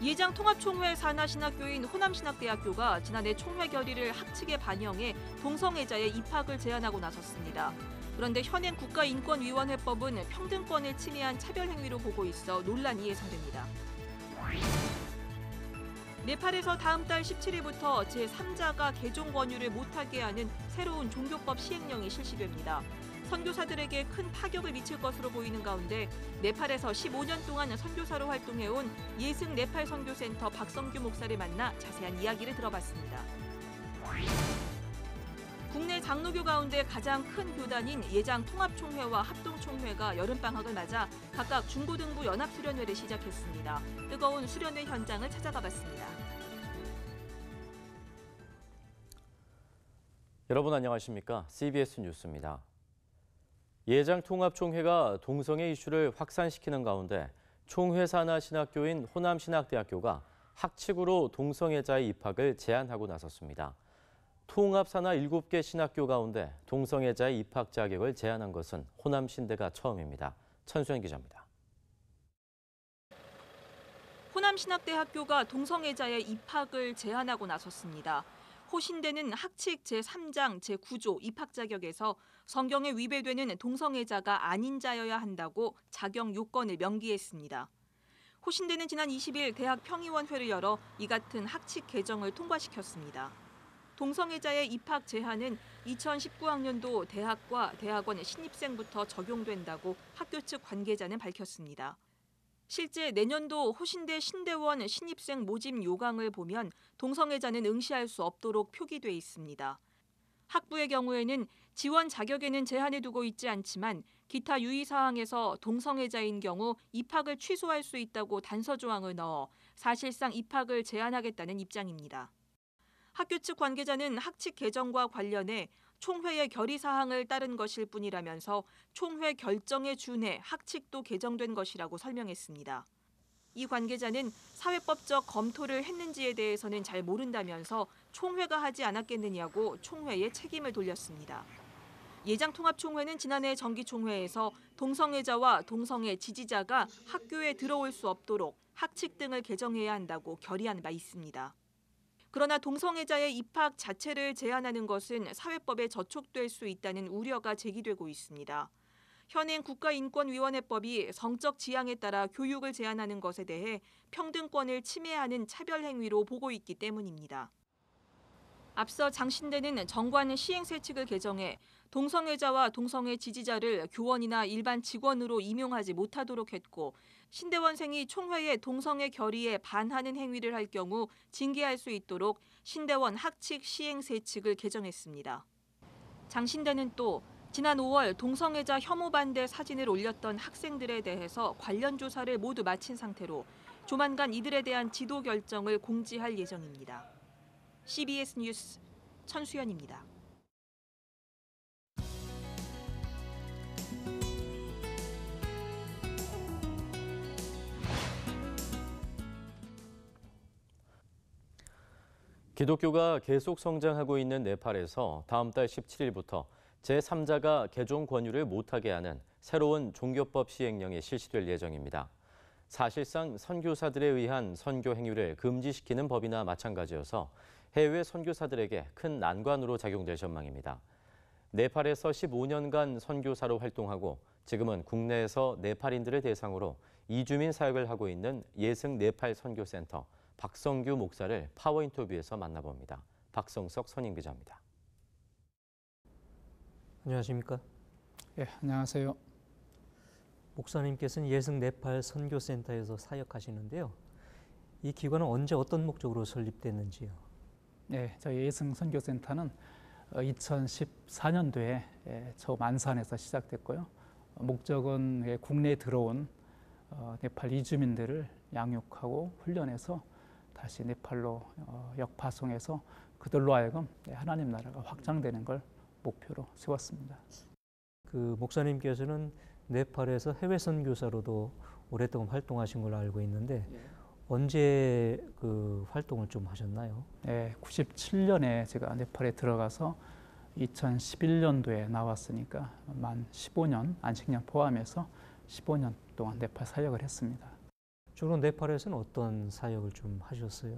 예장 통합총회 산하 신학교인 호남신학대학교가 지난해 총회 결의를 학칙에 반영해 동성애자의 입학을 제한하고 나섰습니다. 그런데 현행 국가인권위원회법은 평등권을 침해한 차별 행위로 보고 있어 논란이 예상됩니다. 네팔에서 다음 달 17일부터 제3자가 개종 권유를 못하게 하는 새로운 종교법 시행령이 실시됩니다. 선교사들에게 큰 타격을 미칠 것으로 보이는 가운데 네팔에서 15년 동안 선교사로 활동해온 예승 네팔 선교센터 박성규 목사를 만나 자세한 이야기를 들어봤습니다. 국내 장로교 가운데 가장 큰 교단인 예장 통합총회와 합동총회가 여름방학을 맞아 각각 중고등부 연합수련회를 시작했습니다. 뜨거운 수련회 현장을 찾아가 봤습니다. 여러분 안녕하십니까? CBS 뉴스입니다. 예장 통합총회가 동성애 이슈를 확산시키는 가운데 총회 산하 신학교인 호남신학대학교가 학칙으로 동성애자의 입학을 제한하고 나섰습니다. 통합 산하 7개 신학교 가운데 동성애자의 입학 자격을 제한한 것은 호남신대가 처음입니다. 천수연 기자입니다. 호남신학대학교가 동성애자의 입학을 제한하고 나섰습니다. 호신대는 학칙 제3장 제9조 입학 자격에서 성경에 위배되는 동성애자가 아닌 자여야 한다고 자격 요건을 명기했습니다. 호신대는 지난 20일 대학 평의원회를 열어 이 같은 학칙 개정을 통과시켰습니다. 동성애자의 입학 제한은 2019학년도 대학과 대학원 신입생부터 적용된다고 학교 측 관계자는 밝혔습니다. 실제 내년도 호신대 신대원 신입생 모집 요강을 보면 동성애자는 응시할 수 없도록 표기돼 있습니다. 학부의 경우에는 지원 자격에는 제한을 두고 있지 않지만 기타 유의사항에서 동성애자인 경우 입학을 취소할 수 있다고 단서 조항을 넣어 사실상 입학을 제한하겠다는 입장입니다. 학교 측 관계자는 학칙 개정과 관련해 총회의 결의사항을 따른 것일 뿐이라면서 총회 결정에 준해 학칙도 개정된 것이라고 설명했습니다. 이 관계자는 사회법적 검토를 했는지에 대해서는 잘 모른다면서 총회가 하지 않았겠느냐고 총회에 책임을 돌렸습니다. 예장통합총회는 지난해 정기총회에서 동성애자와 동성애 지지자가 학교에 들어올 수 없도록 학칙 등을 개정해야 한다고 결의한 바 있습니다. 그러나 동성애자의 입학 자체를 제한하는 것은 사회법에 저촉될 수 있다는 우려가 제기되고 있습니다. 현행 국가인권위원회법이 성적 지향에 따라 교육을 제한하는 것에 대해 평등권을 침해하는 차별 행위로 보고 있기 때문입니다. 앞서 장신대는 정관 시행세칙을 개정해 동성애자와 동성애 지지자를 교원이나 일반 직원으로 임용하지 못하도록 했고 신대원생이 총회의 동성애 결의에 반하는 행위를 할 경우 징계할 수 있도록 신대원 학칙 시행세칙을 개정했습니다. 장신대는 또 지난 5월 동성애자 혐오 반대 사진을 올렸던 학생들에 대해서 관련 조사를 모두 마친 상태로 조만간 이들에 대한 지도 결정을 공지할 예정입니다. CBS 뉴스 천수연입니다. 기독교가 계속 성장하고 있는 네팔에서 다음 달 17일부터 제3자가 개종 권유를 못하게 하는 새로운 종교법 시행령이 실시될 예정입니다. 사실상 선교사들에 의한 선교 행위를 금지시키는 법이나 마찬가지여서 해외 선교사들에게 큰 난관으로 작용될 전망입니다. 네팔에서 15년간 선교사로 활동하고 지금은 국내에서 네팔인들을 대상으로 이주민 사역을 하고 있는 예승 네팔 선교센터 박성규 목사를 파워 인터뷰에서 만나봅니다. 박성석 선임 기자입니다. 안녕하십니까? 예, 안녕하세요. 목사님께서는 예승 네팔 선교센터에서 사역하시는데요. 이 기관은 언제 어떤 목적으로 설립됐는지요? 네, 저희 예승 선교센터는 2014년도에 처음 안산에서 시작됐고요. 목적은 국내에 들어온 네팔 이주민들을 양육하고 훈련해서 다시 네팔로 역파송해서 그들로 하여금 하나님 나라가 확장되는 걸 목표로 세웠습니다. 그 목사님께서는 네팔에서 해외 선교사로도 오랫동안 활동하신 걸로 알고 있는데 언제 그 활동을 좀 하셨나요? 네, 97년에 제가 네팔에 들어가서 2011년도에 나왔으니까 만 15년, 안식년 포함해서 15년 동안 네팔 사역을 했습니다. 주로 네팔에서는 어떤 사역을 좀 하셨어요?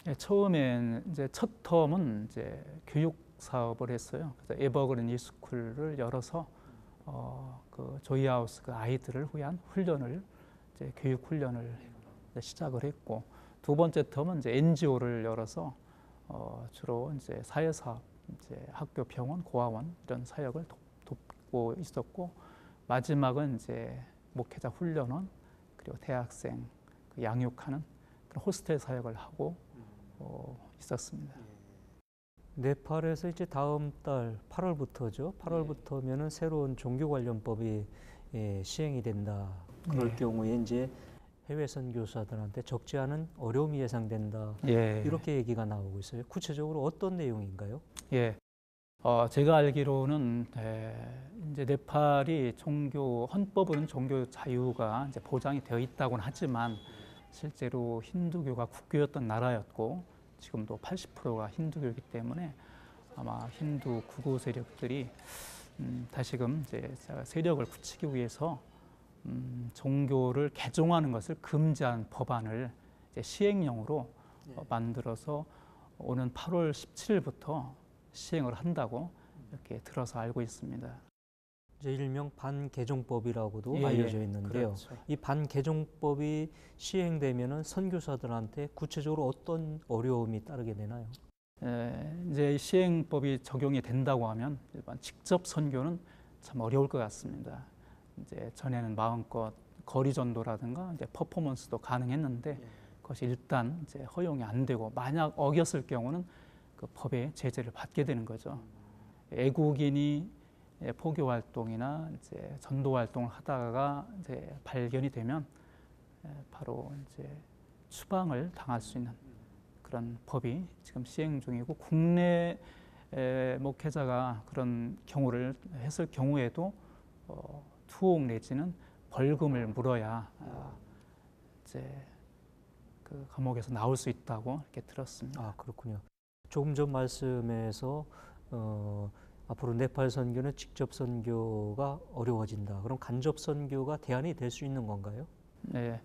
예, 처음엔 이제 첫 텀은 이제 교육 사업을 했어요. 그래서 에버그린 스쿨을 열어서 그 조이하우스 그 아이들을 위한 훈련을 이제 교육 훈련을 시작을 했고, 두 번째 텀은 이제 NGO를 열어서 주로 이제 사회사업, 이제 학교, 병원, 고아원 이런 사역을 돕고 있었고, 마지막은 이제 목회자 훈련원 그리고 대학생 그 양육하는 그런 호스텔 사역을 하고 있었습니다. 네팔에서 이제 다음 달 8월부터죠. 8월부터면은 새로운 종교 관련법이 시행이 된다. 그럴 네. 경우에 이제 해외 선교사들한테 적지 않은 어려움이 예상된다. 예. 이렇게 얘기가 나오고 있어요. 구체적으로 어떤 내용인가요? 예. 제가 알기로는 이제 네팔이 헌법은 종교 자유가 이제 보장이 되어 있다고는 하지만 실제로 힌두교가 국교였던 나라였고 지금도 80%가 힌두교이기 때문에 아마 힌두 구구 세력들이 다시금 이제 세력을 굳히기 위해서 종교를 개종하는 것을 금지한 법안을 이제 시행령으로 만들어서 오는 8월 17일부터 시행을 한다고 이렇게 들어서 알고 있습니다. 이제 일명 반개종법이라고도 예, 알려져 있는데요. 그렇죠. 이 반개종법이 시행되면은 선교사들한테 구체적으로 어떤 어려움이 따르게 되나요? 이제 이 시행법이 적용이 된다고 하면 일반 직접 선교는 참 어려울 것 같습니다. 이제 전에는 마음껏 거리 전도라든가 이제 퍼포먼스도 가능했는데 그것이 일단 이제 허용이 안 되고 만약 어겼을 경우는 그 법의 제재를 받게 되는 거죠. 애국인이 포교 활동이나 이제 전도 활동을 하다가 이제 발견이 되면 바로 이제 추방을 당할 수 있는 그런 법이 지금 시행 중이고, 국내 목회자가 그런 경우를 했을 경우에도 투옥 내지는 벌금을 물어야 이제 그 감옥에서 나올 수 있다고 이렇게 들었습니다. 아, 그렇군요. 조금 전 말씀에서 앞으로 네팔 선교는 직접 선교가 어려워진다. 그럼 간접 선교가 대안이 될 수 있는 건가요? 네,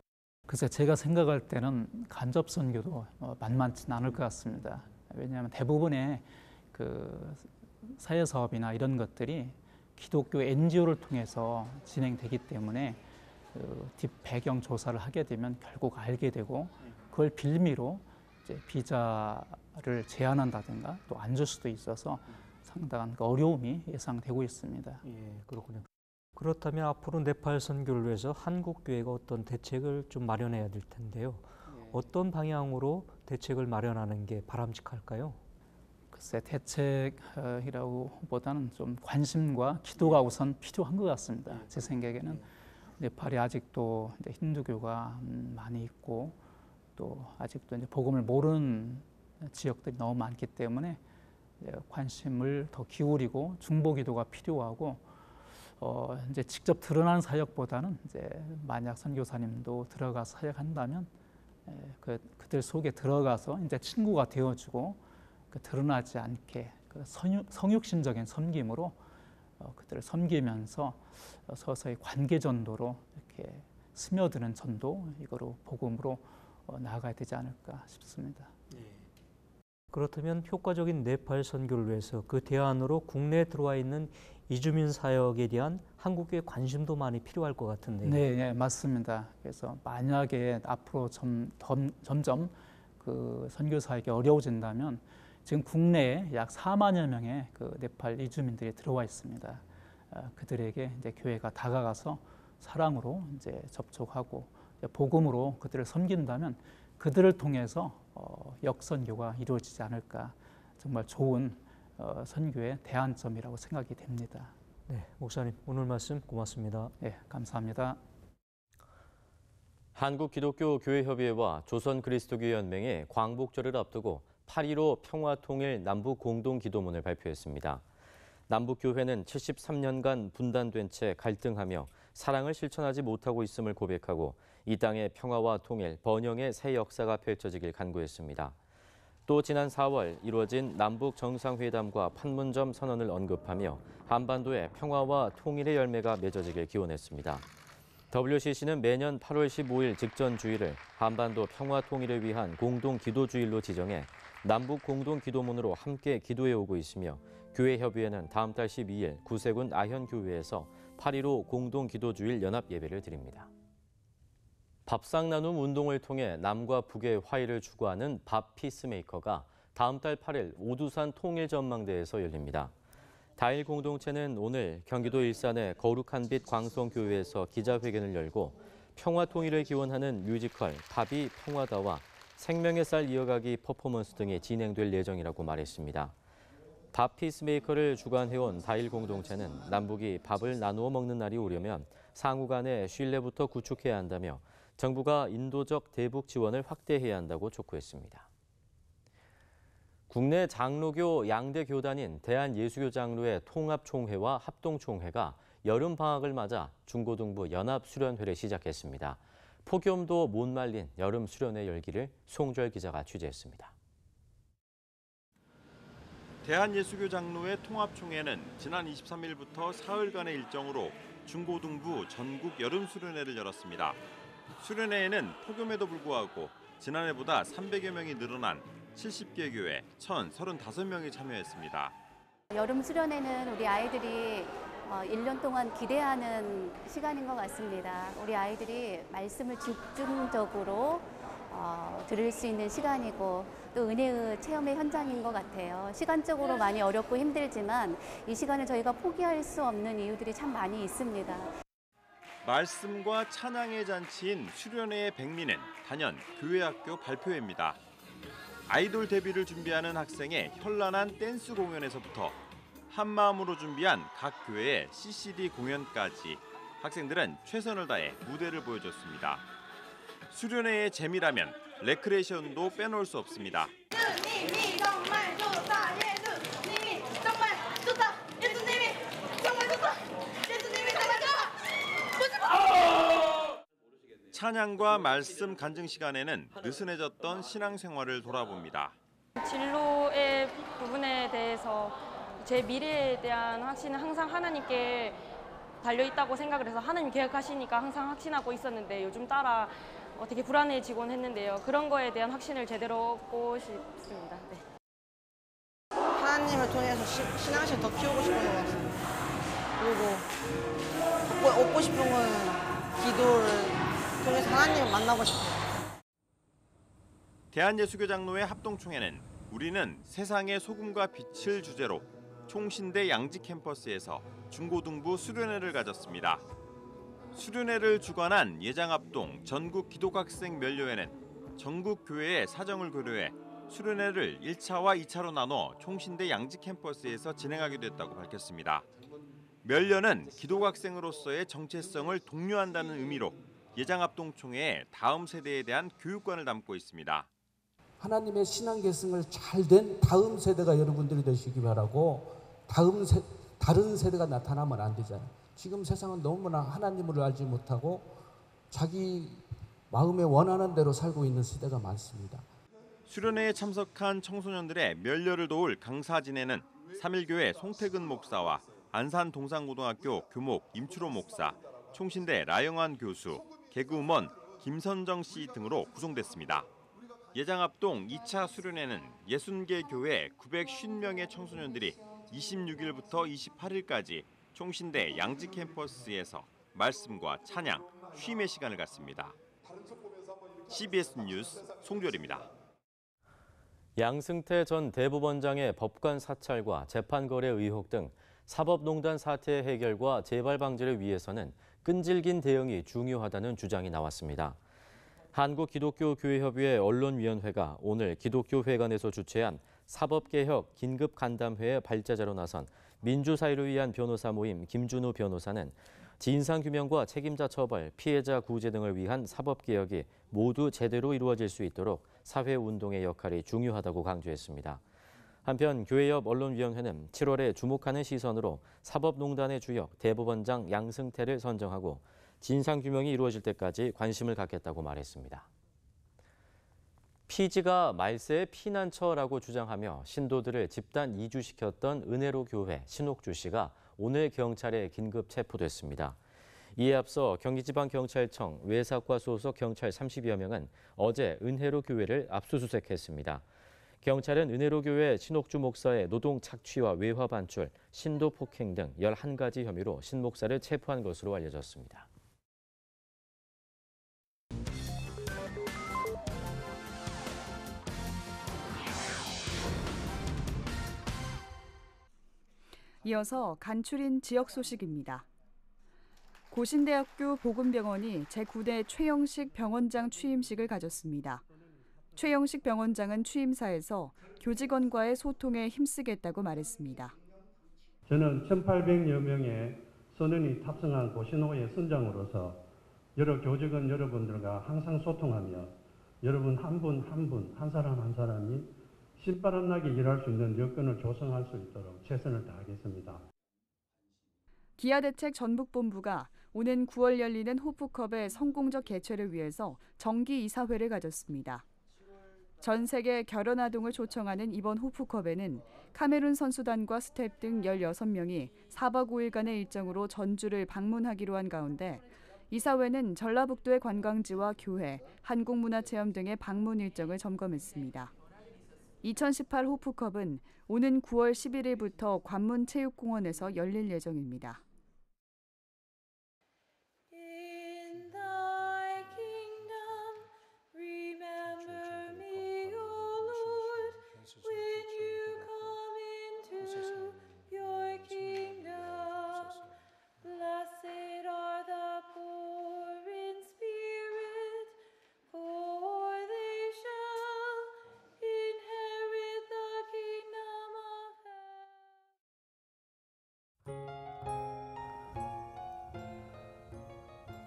글쎄 제가 생각할 때는 간접 선교도 만만치는 않을 것 같습니다. 왜냐하면 대부분의 그 사회 사업이나 이런 것들이 기독교 NGO를 통해서 진행되기 때문에 그 뒷 배경 조사를 하게 되면 결국 알게 되고, 그걸 빌미로 이제 비자를 제한한다든가 또 안 줄 수도 있어서 상당한 어려움이 예상되고 있습니다. 예, 그렇군요. 그렇다면 앞으로 네팔 선교를 위해서 한국 교회가 어떤 대책을 좀 마련해야 될 텐데요. 어떤 방향으로 대책을 마련하는 게 바람직할까요? 글쎄 대책이라고 보다는 좀 관심과 기도가 우선 필요한 것 같습니다. 제 생각에는 네팔이 아직도 이제 힌두교가 많이 있고 또 아직도 이제 복음을 모르는 지역들이 너무 많기 때문에 관심을 더 기울이고 중보기도가 필요하고, 이제 직접 드러난 사역보다는 이제 만약 선교사님도 들어가서 사역한다면 그들 속에 들어가서 이제 친구가 되어주고 그 드러나지 않게 그 성육신적인 섬김으로 그들을 섬기면서 서서히 관계 전도로 이렇게 스며드는 전도, 이거로 복음으로 나아가야 되지 않을까 싶습니다. 그렇다면 효과적인 네팔 선교를 위해서 그 대안으로 국내에 들어와 있는 이주민 사역에 대한 한국교회 관심도 많이 필요할 것 같은데요. 네, 맞습니다. 그래서 만약에 앞으로 점점 그 선교 사역이 어려워진다면 지금 국내에 약 4만여 명의 그 네팔 이주민들이 들어와 있습니다. 그들에게 이제 교회가 다가가서 사랑으로 이제 접촉하고 복음으로 그들을 섬긴다면 그들을 통해서 역선교가 이루어지지 않을까, 정말 좋은 선교의 대안점이라고 생각이 됩니다. 네, 목사님 오늘 말씀 고맙습니다. 네, 감사합니다. 한국기독교교회협의회와 조선그리스도교연맹이 광복절을 앞두고 8.15 평화통일 남북공동기도문을 발표했습니다. 남북교회는 73년간 분단된 채 갈등하며 사랑을 실천하지 못하고 있음을 고백하고 이 땅의 평화와 통일, 번영의 새 역사가 펼쳐지길 간구했습니다. 또 지난 4월 이루어진 남북 정상회담과 판문점 선언을 언급하며 한반도의 평화와 통일의 열매가 맺어지길 기원했습니다. WCC는 매년 8월 15일 직전주일을 한반도 평화 통일을 위한 공동 기도주일로 지정해 남북 공동 기도문으로 함께 기도해 오고 있으며 교회협의회는 다음 달 12일 구세군 아현교회에서 8.15 공동 기도주일 연합 예배를 드립니다. 밥상 나눔 운동을 통해 남과 북의 화해를 추구하는 밥 피스메이커가 다음 달 8일 오두산 통일전망대에서 열립니다. 다일 공동체는 오늘 경기도 일산의 거룩한 빛 광성교회에서 기자회견을 열고 평화 통일을 기원하는 뮤지컬 밥이 평화다와 생명의 쌀 이어가기 퍼포먼스 등이 진행될 예정이라고 말했습니다. 밥 피스메이커를 주관해온 다일 공동체는 남북이 밥을 나누어 먹는 날이 오려면 상호 간의 신뢰부터 구축해야 한다며 정부가 인도적 대북 지원을 확대해야 한다고 촉구했습니다. 국내 장로교 양대 교단인 대한예수교장로회 통합총회와 합동총회가 여름방학을 맞아 중고등부 연합수련회를 시작했습니다. 폭염도 못 말린 여름 수련회 열기를 송주열 기자가 취재했습니다. 대한예수교장로회 통합총회는 지난 23일부터 사흘간의 일정으로 중고등부 전국 여름수련회를 열었습니다. 수련회에는 폭염에도 불구하고 지난해보다 300여 명이 늘어난 70개 교회 1,035명이 참여했습니다. 여름 수련회는 우리 아이들이 1년 동안 기대하는 시간인 것 같습니다. 우리 아이들이 말씀을 집중적으로 들을 수 있는 시간이고 또 은혜의 체험의 현장인 것 같아요. 시간적으로 많이 어렵고 힘들지만 이 시간을 저희가 포기할 수 없는 이유들이 참 많이 있습니다. 말씀과 찬양의 잔치인 수련회의 백미는 단연 교회학교 발표회입니다. 아이돌 데뷔를 준비하는 학생의 현란한 댄스 공연에서부터 한마음으로 준비한 각 교회의 CCD 공연까지 학생들은 최선을 다해 무대를 보여줬습니다. 수련회의 재미라면 레크레이션도 빼놓을 수 없습니다. 예수님이 정말 좋다. 예수님이 정말 좋다. 예수님이 정말 좋다. 예수님이 정말 좋다. 찬양과 말씀 간증 시간에는 느슨해졌던 신앙생활을 돌아봅니다. 진로의 부분에 대해서 제 미래에 대한 확신은 항상 하나님께 달려있다고 생각을 해서 하나님 계획하시니까 항상 확신하고 있었는데 요즘 따라 어떻게 불안해지곤 했는데요. 그런 거에 대한 확신을 제대로 얻고 싶습니다. 네. 하나님을 통해서 신앙심을 더 키우고 싶은 것 같습니다. 그리고 얻고 싶은 건 기도를 통해서 하나님을 만나고 싶어요. 대한예수교장로회 합동총회는 우리는 세상의 소금과 빛을 주제로 총신대 양지 캠퍼스에서 중고등부 수련회를 가졌습니다. 수련회를 주관한 예장합동 전국 기독학생 면료회는 전국 교회의 사정을 고려해 수련회를 1차와 2차로 나눠 총신대 양지 캠퍼스에서 진행하기도 했다고 밝혔습니다. 면료는 기독학생으로서의 정체성을 독려한다는 의미로 예장합동총회에 다음 세대에 대한 교육관을 담고 있습니다. 하나님의 신앙 계승을 잘 된 다음 세대가 여러분들이 되시기 바라고 다른 세대가 나타나면 안 되잖아요. 지금 세상은 너무나 하나님을 알지 못하고 자기 마음에 원하는 대로 살고 있는 시대가 많습니다. 수련회에 참석한 청소년들의 면료를 도울 강사진에는 3.1교회 송태근 목사와 안산 동산고등학교 교목 임추로 목사, 총신대 라영환 교수, 개그우먼 김선정 씨 등으로 구성됐습니다. 예장합동 2차 수련회는 60개 교회 950명의 청소년들이 26일부터 28일까지 총신대 양지 캠퍼스에서 말씀과 찬양, 쉼의 시간을 갖습니다. CBS 뉴스 송주열입니다. 양승태 전 대법원장의 법관 사찰과 재판 거래 의혹 등 사법농단 사태 해결과 재발 방지를 위해서는 끈질긴 대응이 중요하다는 주장이 나왔습니다. 한국기독교교회협의회 언론위원회가 오늘 기독교회관에서 주최한 사법개혁 긴급간담회의 발제자로 나선 민주사회를 위한 변호사 모임 김준우 변호사는 진상규명과 책임자 처벌, 피해자 구제 등을 위한 사법개혁이 모두 제대로 이루어질 수 있도록 사회운동의 역할이 중요하다고 강조했습니다. 한편 교회협 언론위원회는 7월에 주목하는 시선으로 사법농단의 주역 대법원장 양승태를 선정하고 진상규명이 이루어질 때까지 관심을 갖겠다고 말했습니다. 피지가 말세의 피난처라고 주장하며 신도들을 집단 이주시켰던 은혜로 교회 신옥주 씨가 오늘 경찰에 긴급 체포됐습니다. 이에 앞서 경기지방경찰청 외사과 소속 경찰 30여 명은 어제 은혜로 교회를 압수수색했습니다. 경찰은 은혜로 교회 신옥주 목사의 노동 착취와 외화 반출, 신도 폭행 등 11가지 혐의로 신 목사를 체포한 것으로 알려졌습니다. 이어서 간추린 지역 소식입니다. 고신대학교 보건병원이 제9대 최영식 병원장 취임식을 가졌습니다. 최영식 병원장은 취임사에서 교직원과의 소통에 힘쓰겠다고 말했습니다. 저는 1,800여 명의 선원이 탑승한 고신호의 선장으로서 여러 교직원 여러분들과 항상 소통하며 여러분 한 분 한 분, 한 사람 한 사람이 신바람 나게 일할 수 있는 여건을 조성할 수 있도록 최선을 다하겠습니다. 기아대책 전북본부가 오는 9월 열리는 호프컵의 성공적 개최를 위해서 정기 이사회를 가졌습니다. 전 세계 결연아동을 초청하는 이번 호프컵에는 카메룬 선수단과 스태프 등 16명이 4박 5일간의 일정으로 전주를 방문하기로 한 가운데 이사회는 전라북도의 관광지와 교회, 한국문화체험 등의 방문 일정을 점검했습니다. 2018 호프컵은 오는 9월 11일부터 관문체육공원에서 열릴 예정입니다.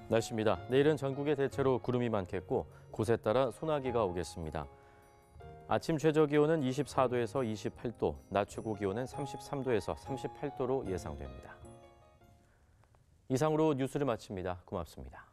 날씨입니다. 내일은 전국에 대체로 구름이 많겠고 곳에 따라 소나기가 오겠습니다. 아침 최저 기온은 24도에서 28도, 낮 최고 기온은 33도에서 38도로 예상됩니다. 이상으로 뉴스를 마칩니다. 고맙습니다.